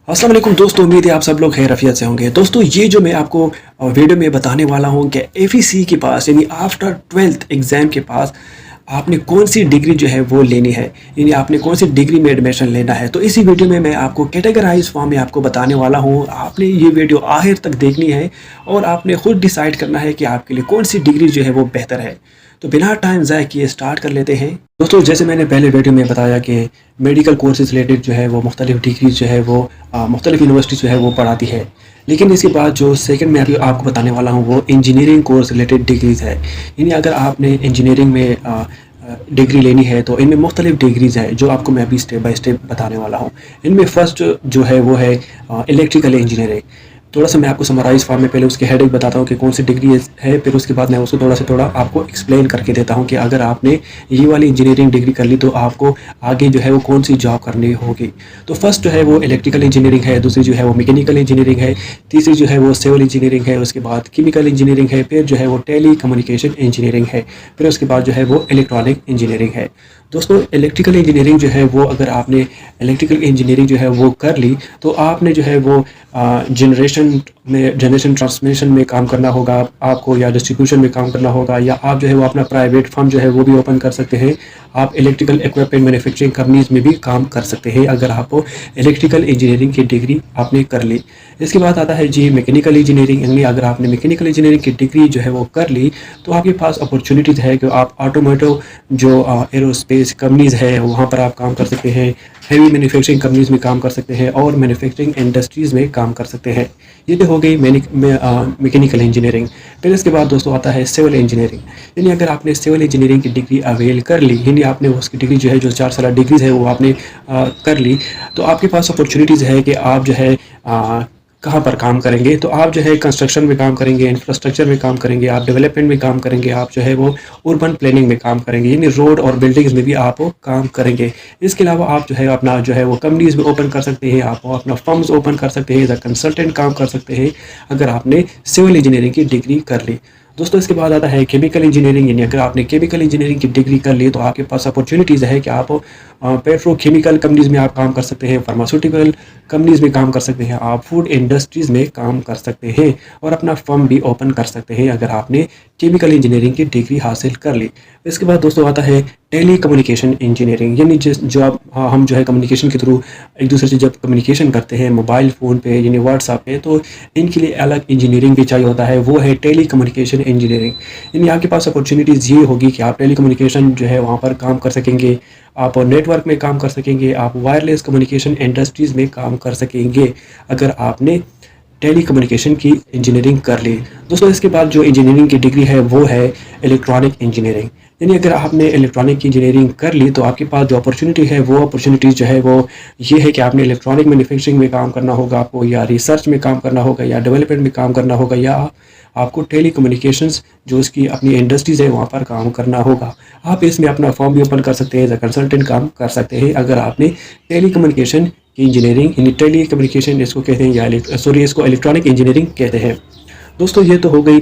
अस्सलाम वालेकुम दोस्तों, उम्मीद है आप सब लोग खैर रफ़ियत से होंगे। दोस्तों ये जो मैं आपको वीडियो में बताने वाला हूँ कि एफईसी के पास यानी आफ्टर 12th एग्ज़ाम के पास आपने कौन सी डिग्री जो है वो लेनी है, यानी आपने कौन सी डिग्री में एडमिशन लेना है। तो इसी वीडियो में मैं आपको कैटेगराइज फॉर्म में आपको बताने वाला हूँ। आपने ये वीडियो आखिर तक देखनी है और आपने खुद डिसाइड करना है कि आपके लिए कौन सी डिग्री जो है वो बेहतर है। तो बिना टाइम ज़ाय किए स्टार्ट कर लेते हैं। दोस्तों जैसे मैंने पहले वीडियो में बताया कि मेडिकल कोर्सेज रिलेटेड जो है वो मुख्तलिफ डिग्रीज जो है वो मुख्तलिफ यूनिवर्सिटी जो है वो पढ़ाती है। लेकिन इसके बाद जो सेकंड में अभी आपको बताने वाला हूँ वो इंजीनियरिंग कोर्स रिलेटेड डिग्रीज है। यानी अगर आपने इंजीनियरिंग में डिग्री लेनी है तो इनमें मुख्तलिफ डिग्रीज़ है जो आपको मैं अभी स्टेप बाय स्टेप बताने वाला हूँ। इनमें फ़र्स्ट जो है वो है इलेक्ट्रिकल इंजीनियरिंग। थोड़ा सा मैं आपको समराइज़ फॉर्म में पहले उसके हेडिंग बताता हूँ कि कौन सी डिग्री है, फिर उसके बाद मैं उसको थोड़ा आपको एक्सप्लेन करके देता हूँ कि अगर आपने ये वाली इंजीनियरिंग डिग्री कर ली तो आपको आगे जो है वो कौन सी जॉब करनी होगी। तो फर्स्ट जो है वो इलेक्ट्रिकल इंजीनियरिंग है, दूसरी जो है वो मैकेनिकल इंजीनियरिंग है, तीसरी जो है वो सिविल इंजीनियरिंग है, उसके बाद केमिकल इंजीनियरिंग है, फिर जो है वो टेली कम्युनिकेशन इंजीनियरिंग है, फिर उसके बाद जो है वो इलेक्ट्रॉनिक इंजीनियरिंग है। दोस्तों इलेक्ट्रिकल इंजीनियरिंग जो है वो अगर आपने इलेक्ट्रिकल इंजीनियरिंग जो है वो कर ली तो आपने जो है वो जनरेशन ट्रांसमिशन में काम करना होगा आपको, या डिस्ट्रीब्यूशन में काम करना होगा, या आप जो है वो अपना प्राइवेट फर्म जो है वो भी ओपन कर सकते हैं। आप इलेक्ट्रिकल इक्विपमेंट मैन्युफैक्चरिंग कंपनीज में भी काम कर सकते हैं अगर आप इलेक्ट्रिकल इंजीनियरिंग की डिग्री आपने कर ली। इसके बाद आता है जी मैकेनिकल इंजीनियरिंग। यानी अगर आपने मैकेनिकल इंजीनियरिंग की डिग्री जो है वो कर ली तो आपके पास अपॉर्चुनिटीज़ है कि आप ऑटोमोटिव जो एरोस्पेस कंपनीज़ है वहाँ पर आप काम कर सकते हैं, हैवी मैन्युफैक्चरिंग कंपनीज़ में काम कर सकते हैं और मैन्युफैक्चरिंग इंडस्ट्रीज़ में काम कर सकते हैं। ये तो हो गई मैकेनिकल इंजीनियरिंग। फिर इसके बाद दोस्तों आता है सिविल इंजीनियरिंग। यानी अगर आपने सिविल इंजीनियरिंग की डिग्री अवेल कर ली, यानी आपने उसकी डिग्री जो है जो 4 साल डिग्रीज़ है वो आपने कर ली, तो आपके पास अपॉर्चुनिटीज़ है कि आप जो है कहाँ पर काम करेंगे। तो आप जो है कंस्ट्रक्शन में काम करेंगे, इंफ्रास्ट्रक्चर में काम करेंगे, आप डेवलपमेंट में काम करेंगे, आप जो है वो अर्बन प्लानिंग में काम करेंगे, यानी रोड और बिल्डिंग्स में भी आप काम करेंगे। इसके अलावा आप जो है अपना जो है वो कंपनीज में ओपन कर सकते हैं, आप अपना फर्म्स ओपन कर सकते हैं, एज अ कंसल्टेंट काम कर सकते हैं अगर आपने सिविल इंजीनियरिंग की डिग्री कर ली। दोस्तों इसके बाद आता है केमिकल इंजीनियरिंग। यानी अगर आपने केमिकल इंजीनियरिंग की डिग्री कर ली तो आपके पास अपॉर्चुनिटीज़ है कि आप पेट्रोकेमिकल कंपनीज़ में आप काम कर सकते हैं, फार्मास्यूटिकल कंपनीज़ में काम कर सकते हैं, आप फूड इंडस्ट्रीज़ में काम कर सकते हैं और अपना फर्म भी ओपन कर सकते हैं अगर आपने केमिकल इंजीनियरिंग की डिग्री हासिल कर ली। इसके बाद दोस्तों आता है टेली कम्युनिकेशन इंजीनियरिंग। यानी जो आप हम जो है कम्युनिकेशन के थ्रू एक दूसरे से जब कम्युनिकेशन करते हैं मोबाइल फ़ोन पे यानी व्हाट्सएप पे, तो इनके लिए अलग इंजीनियरिंग भी चाहिए होता है, वो है टेली कम्युनिकेशन इंजीनियरिंग। यानी आपके पास अपॉर्चुनिटीज़ ये होगी कि आप टेली कम्युनिकेशन जो है वहाँ पर काम कर सकेंगे, आप नेटवर्क में काम कर सकेंगे, आप वायरलेस कम्युनिकेशन इंडस्ट्रीज़ में काम कर सकेंगे अगर आपने टेली कम्युनिकेशन की इंजीनियरिंग कर ली। दोस्तों इसके बाद जो इंजीनियरिंग की डिग्री है वो है इलेक्ट्रॉनिक इंजीनियरिंग। यानी अगर आपने इलेक्ट्रॉनिक की इंजीनियरिंग कर ली तो आपके पास जो अपॉर्चुनिटी है वो अपॉर्चुनिटीज़ जो है वो ये है कि आपने इलेक्ट्रॉनिक मैन्युफैक्चरिंग में काम करना होगा आपको, या रिसर्च में काम करना होगा, या डेवलपमेंट में काम करना होगा, या आपको टेली कम्युनिकेशंस जो उसकी अपनी इंडस्ट्रीज़ है वहाँ पर काम करना होगा। आप इसमें अपना फॉर्म भी ओपन कर सकते हैं, एज अ कंसल्टेंट काम कर सकते हैं अगर आपने टेली कम्युनिकेशन की इंजीनियरिंग, यानी टेली कम्युनिकेशन इसको कहते हैं, या इसको इलेक्ट्रॉनिक इंजीनियरिंग कहते हैं। दोस्तों ये तो हो गई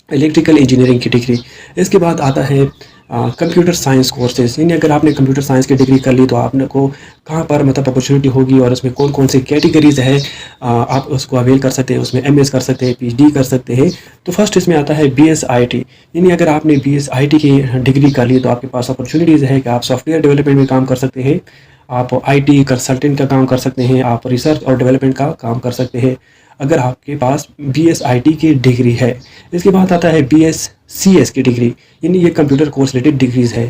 इलेक्ट्रिकल इंजीनियरिंग की डिग्री। इसके बाद आता है कंप्यूटर साइंस कोर्सेज। यानी अगर आपने कंप्यूटर साइंस की डिग्री कर ली तो आपको कहाँ पर मतलब अपॉर्चुनिटी होगी और उसमें कौन कौन सी कैटेगरीज है आप उसको अवेल कर सकते हैं, उसमें एमएस कर सकते हैं, पीएचडी कर सकते हैं। तो फर्स्ट इसमें आता है बीएसआईटी। यानी अगर आपने बीएसआईटी की डिग्री कर ली तो आपके पास अपॉर्चुनिटीज़ है कि आप सॉफ्टवेयर डेवलपमेंट में काम कर सकते हैं, आप आईटी कंसल्टेंट का काम कर सकते हैं, आप रिसर्च और डेवलपमेंट का काम कर सकते हैं अगर आपके पास बीएसआईटी की डिग्री है। इसके बाद आता है बीएससीएस की डिग्री, यानी ये कंप्यूटर कोर्स रिलेटेड डिग्रीज़ है।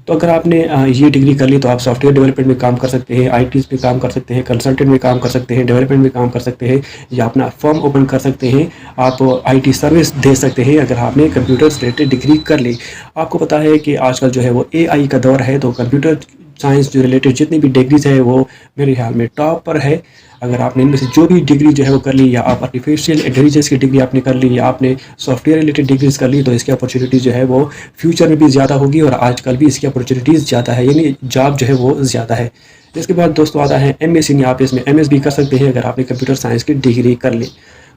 तो अगर आपने ये डिग्री कर ली तो आप सॉफ्टवेयर डेवलपमेंट में काम कर सकते हैं, आईटी पे काम कर सकते हैं, कंसल्टेंट में काम कर सकते हैं, डेवलपमेंट में काम कर सकते हैं, या अपना फर्म ओपन कर सकते हैं, आप आईटी सर्विस दे सकते हैं अगर आपने कंप्यूटर से रिलेटेड डिग्री कर ली। आपको पता है कि आजकल जो है वो एआई का दौर है, तो कंप्यूटर साइंस जो रिलेटेड जितनी भी डिग्रीज है वो मेरे ख्याल में टॉप पर है। अगर आपने इनमें से जो भी डिग्री जो है वो कर ली, या आप आर्टिफिशियल इंटेलिजेंस की डिग्री आपने कर ली, या आपने सॉफ्टवेयर रिलेटेड डिग्रीज कर ली, तो इसकी अपॉर्चुनिटी जो है वो फ्यूचर में भी ज़्यादा होगी और आजकल भी इसकी अपॉर्चुनिटीज़ ज़्यादा है, यानी जॉब जो है वो ज़्यादा है। इसके बाद दोस्तों आता है एमएस। यानी आप इसमें एमएस भी कर सकते हैं अगर आपने कंप्यूटर साइंस की डिग्री कर ली।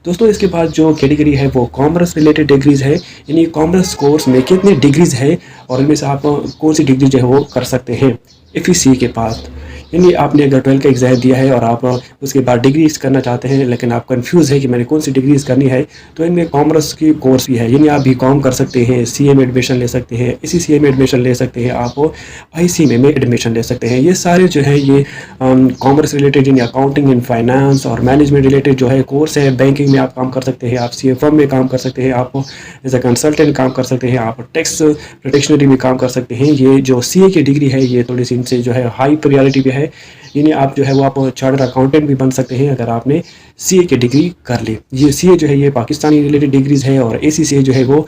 दोस्तों इसके बाद जो कैटेगरी है वो कॉमर्स रिलेटेड डिग्रीज़ है, यानी कॉमर्स कोर्स में कितनी डिग्रीज़ है और इनमें से आप कौन सी डिग्री जो है वो कर सकते हैं एफईसी के पास। यानी आपने अगर 12 का एग्ज़ाम दिया है और आप उसके बाद डिग्रीज़ करना चाहते हैं, लेकिन आप कन्फ्यूज़ है कि मैंने कौन सी डिग्रीज़ करनी है, तो इनमें कॉमर्स की कोर्स भी है। यानी आप बीकॉम कर सकते हैं, सीए में एडमिशन ले सकते हैं, इसी सीए में एडमिशन ले सकते हैं, आप आईसीए में एडमिशन ले सकते हैं। ये सारे जो है ये कॉमर्स रिलेटेड यानी अकाउंटिंग एंड फाइनेंस और मैनेजमेंट रिलेटेड जो है कोर्स है। बैंकिंग में आप काम कर सकते हैं, आप सीए फर्म में काम कर सकते हैं, आप एज अ कंसल्टेंट काम कर सकते हैं, आप टैक्स प्रोटेक्शनरी में काम कर सकते हैं। ये जो सीए की डिग्री है ये थोड़ी सी इनसे जो है हाई प्रायोरिटी भी है। यानी आप जो है वो आप चार्टर्ड अकाउंटेंट भी बन सकते हैं अगर आपने सीए की डिग्री कर ली। ये सीए जो है ये पाकिस्तानी रिलेटेड डिग्रीज़ है और एसीसीए जो है वो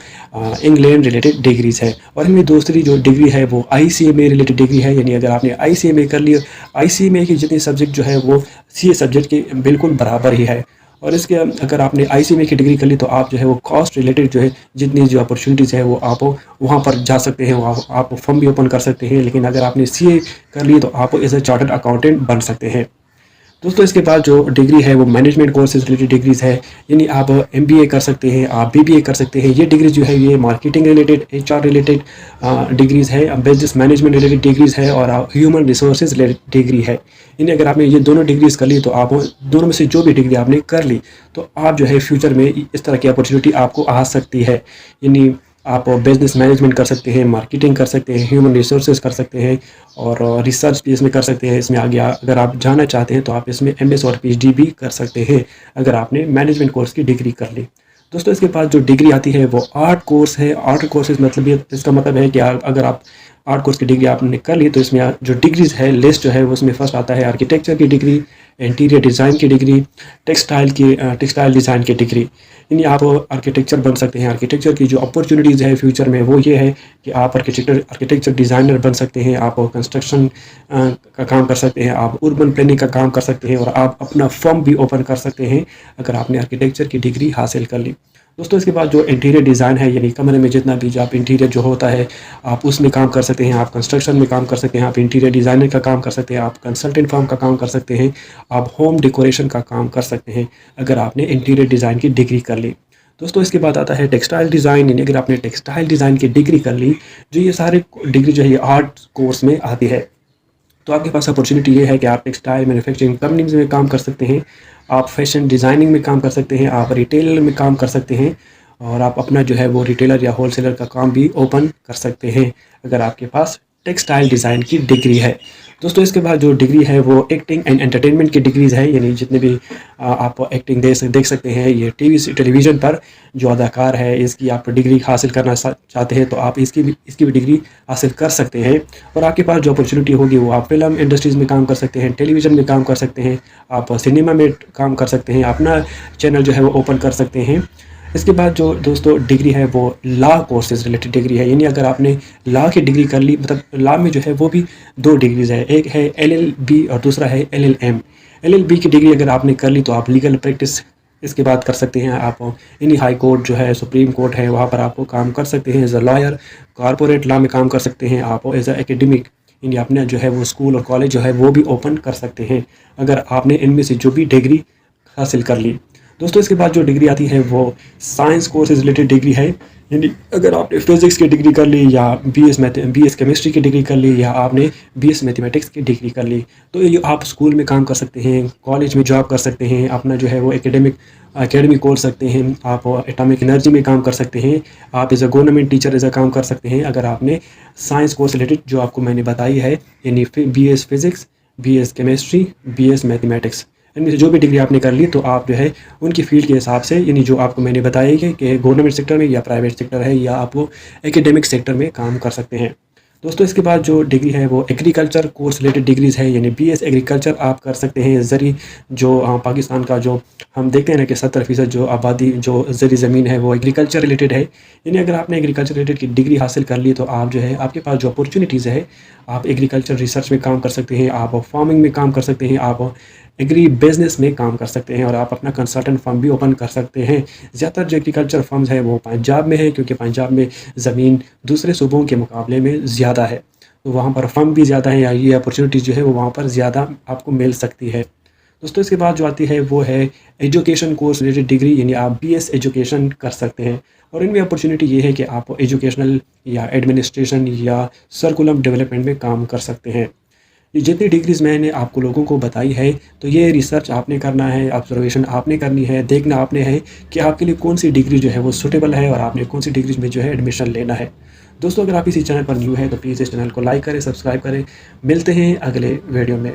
इंग्लैंड रिलेटेड डिग्रीज़ है। और इनमें दूसरी जो डिग्री है वो आईसीए में रिलेटेड डिग्री है। यानी अगर आपने आईसीए में कर ली, आईसीए में की जितने सब्जेक्ट जो है वो सीए सब्जेक्ट के बिल्कुल बराबर ही है। और इसके अगर आपने आईसीए की डिग्री कर ली तो आप जो है वो कॉस्ट रिलेटेड जो है जितनी जो अपॉर्चुनिटीज़ है वो आप वहाँ पर जा सकते हैं, आप फर्म भी ओपन कर सकते हैं। लेकिन अगर आपने सीए कर ली तो आप एज ए चार्टर्ड अकाउंटेंट बन सकते हैं। दोस्तों इसके बाद जो डिग्री है वो मैनेजमेंट कोर्सेज रिलेटेड डिग्रीज़ है। यानी आप एमबीए कर सकते हैं, आप बीबीए कर सकते हैं। ये डिग्री जो है ये marketing related, HR related degrees है, बिजनेस मैनेजमेंट रिलेटेड डिग्रीज़ है और ह्यूमन रिसोर्सेज रिलेटेड डिग्री है। यानी अगर आपने ये दोनों डिग्रीज़ कर ली तो आप दोनों में से जो भी डिग्री आपने कर ली तो आप जो है फ्यूचर में इस तरह की अपॉर्चुनिटी आपको आ सकती है। यानी आप बिजनेस मैनेजमेंट कर सकते हैं, मार्केटिंग कर सकते हैं, ह्यूमन रिसोर्सेज कर सकते हैं और रिसर्च भी इसमें कर सकते हैं। इसमें आगे अगर आप जाना चाहते हैं तो आप इसमें एमएस और पीएचडी भी कर सकते हैं अगर आपने मैनेजमेंट कोर्स की डिग्री कर ली। दोस्तों इसके बाद जो डिग्री आती है वो आर्ट कोर्स है। आर्ट कोर्सेज मतलब ये इसका मतलब है कि अगर आप आर्ट कोर्स की डिग्री आपने कर ली तो इसमें जो डिग्रीज़ है लिस्ट जो है वो उसमें फर्स्ट आता है आर्किटेक्चर की डिग्री, इंटीरियर डिज़ाइन की डिग्री, टेक्सटाइल डिज़ाइन की डिग्री। यानी आप आर्किटेक्चर बन सकते हैं। आर्किटेक्चर की जो अपॉर्चुनिटीज़ है फ्यूचर में वो ये है कि आप आर्किटेक्चर डिज़ाइनर बन सकते हैं, आप कंस्ट्रक्शन का काम कर सकते हैं, आप अर्बन प्लानिंग का काम कर सकते हैं और आप अपना फर्म भी ओपन कर सकते हैं अगर आपने आर्किटेक्चर की डिग्री हासिल कर ली। दोस्तों इसके बाद जो इंटीरियर डिज़ाइन है यानी कमरे में जितना भी जो आप इंटीरियर जो होता है आप उसमें काम कर सकते हैं, आप कंस्ट्रक्शन में काम कर सकते हैं, आप इंटीरियर डिज़ाइनर का काम कर सकते हैं, आप कंसल्टेंट फर्म का काम कर सकते हैं, आप होम डेकोरेशन का काम कर सकते हैं अगर आपने इंटीरियर डिज़ाइन की डिग्री कर ली। दोस्तों इसके बाद आता है टेक्सटाइल डिज़ाइन। यानी अगर आपने टेक्सटाइल डिज़ाइन की डिग्री कर ली, जो ये सारे डिग्री जो है ये आर्ट कोर्स में आती है, तो आपके पास अपॉर्चुनिटी ये है कि आप टेक्सटाइल मैन्युफैक्चरिंग कंपनीज में काम कर सकते हैं, आप फैशन डिज़ाइनिंग में काम कर सकते हैं, आप रिटेलर में काम कर सकते हैं और आप अपना जो है वो रिटेलर या होलसेलर का काम भी ओपन कर सकते हैं अगर आपके पास टेक्सटाइल डिज़ाइन की डिग्री है। दोस्तों इसके बाद जो डिग्री है वो एक्टिंग एंड एंटरटेनमेंट की डिग्रीज़ है। यानी जितने भी आप एक्टिंग देख सकते हैं, ये टेलीविज़न पर जो अदाकार है इसकी आप डिग्री हासिल करना चाहते हैं तो आप इसकी भी डिग्री हासिल कर सकते हैं। और आपके पास जो अपॉर्चुनिटी होगी वो आप फिल्म इंडस्ट्रीज़ में काम कर सकते हैं, टेलीविज़न में काम कर सकते हैं, आप सिनेमा में काम कर सकते हैं, अपना चैनल जो है वो ओपन कर सकते हैं। इसके बाद जो दोस्तों डिग्री है वो लॉ कोर्सेज रिलेटेड डिग्री है। यानी अगर आपने लॉ की डिग्री कर ली, मतलब लॉ में जो है वो भी दो डिग्रीज़ है, एक है एलएलबी और दूसरा है एलएलएम। एलएलबी की डिग्री अगर आपने कर ली तो आप लीगल प्रैक्टिस इसके बाद कर सकते हैं। आप इन्हीं हाई कोर्ट जो है, सुप्रीम कोर्ट है, वहाँ पर आपको काम कर सकते हैं as a lawyer. Corporate law में काम कर सकते हैं आप एज अ एकेडमिक। यानी अपने जो है वो स्कूल और कॉलेज जो है वो भी ओपन कर सकते हैं अगर आपने इनमें से जो भी डिग्री हासिल कर ली। दोस्तों इसके बाद जो डिग्री आती है वो साइंस कोर्सेज रिलेटेड डिग्री है। यानी अगर आपने फिजिक्स की डिग्री कर ली या बीएस केमिस्ट्री की डिग्री कर ली या आपने बीएस मैथमेटिक्स की डिग्री कर ली तो ये आप स्कूल में काम कर सकते हैं, कॉलेज में जॉब कर सकते हैं, अपना जो है वो एकेडमी खोल सकते हैं, आप एटॉमिक एनर्जी में काम कर सकते हैं, आप as a government teacher as a काम कर सकते हैं अगर आपने साइंस कोर्स रिलेटेड जो आपको मैंने बताई है, यानी BS physics, BS chemistry, BS mathematics, इनमें से जो भी डिग्री आपने कर ली तो आप जो है उनकी फील्ड के हिसाब से, यानी जो आपको मैंने बताया कि गवर्नमेंट सेक्टर में या प्राइवेट सेक्टर है या आप वो एकेडमिक सेक्टर में काम कर सकते हैं। दोस्तों इसके बाद जो डिग्री है वो एग्रीकल्चर कोर्स रिलेटेड डिग्रीज़ है। यानी बीएस एग्रीकल्चर आप कर सकते हैं। ज़री जो पाकिस्तान का जो हम देखते हैं ना कि 70% जो आबादी जो ज़री ज़मीन है वो एग्रीकल्चर रिलेटेड है। यानी अगर आपने एग्रीकल्चर रिलेटेड की डिग्री हासिल कर ली तो आप जो है आपके पास जो अपॉर्चुनिटीज़ है, आप एग्रीकल्चर रिसर्च में काम कर सकते हैं, आप फार्मिंग में काम कर सकते हैं, आप एग्री बिजनेस में काम कर सकते हैं और आप अपना कंसल्टेंट फर्म भी ओपन कर सकते हैं। ज़्यादातर जो एग्रीकल्चर फर्म्स है वो पंजाब में है क्योंकि पंजाब में ज़मीन दूसरे सूबों के मुकाबले में ज़्यादा है, तो वहाँ पर फर्म भी ज़्यादा है या ये अपॉर्चुनिटीज़ जो है वो वहाँ पर ज़्यादा आपको मिल सकती है। दोस्तों इसके बाद जो आती है वो है एजुकेशन कोर्स रिलेटेड डिग्री। यानी आप बीएस एजुकेशन कर सकते हैं और इनमें अपॉर्चुनिटी ये है कि आप एजुकेशनल या एडमिनिस्ट्रेशन या सर्कुलम डेवलपमेंट में काम कर सकते हैं। ये जितनी डिग्रीज़ मैंने आपको लोगों को बताई है, तो ये रिसर्च आपने करना है, ऑब्जर्वेशन आपने करनी है, देखना आपने है कि आपके लिए कौन सी डिग्री जो है वो सूटेबल है और आपने कौन सी डिग्रीज़ में जो है एडमिशन लेना है। दोस्तों, अगर आप इसी चैनल पर न्यू हैं तो प्लीज़ इस चैनल को लाइक करें, सब्सक्राइब करें। मिलते हैं अगले वीडियो में।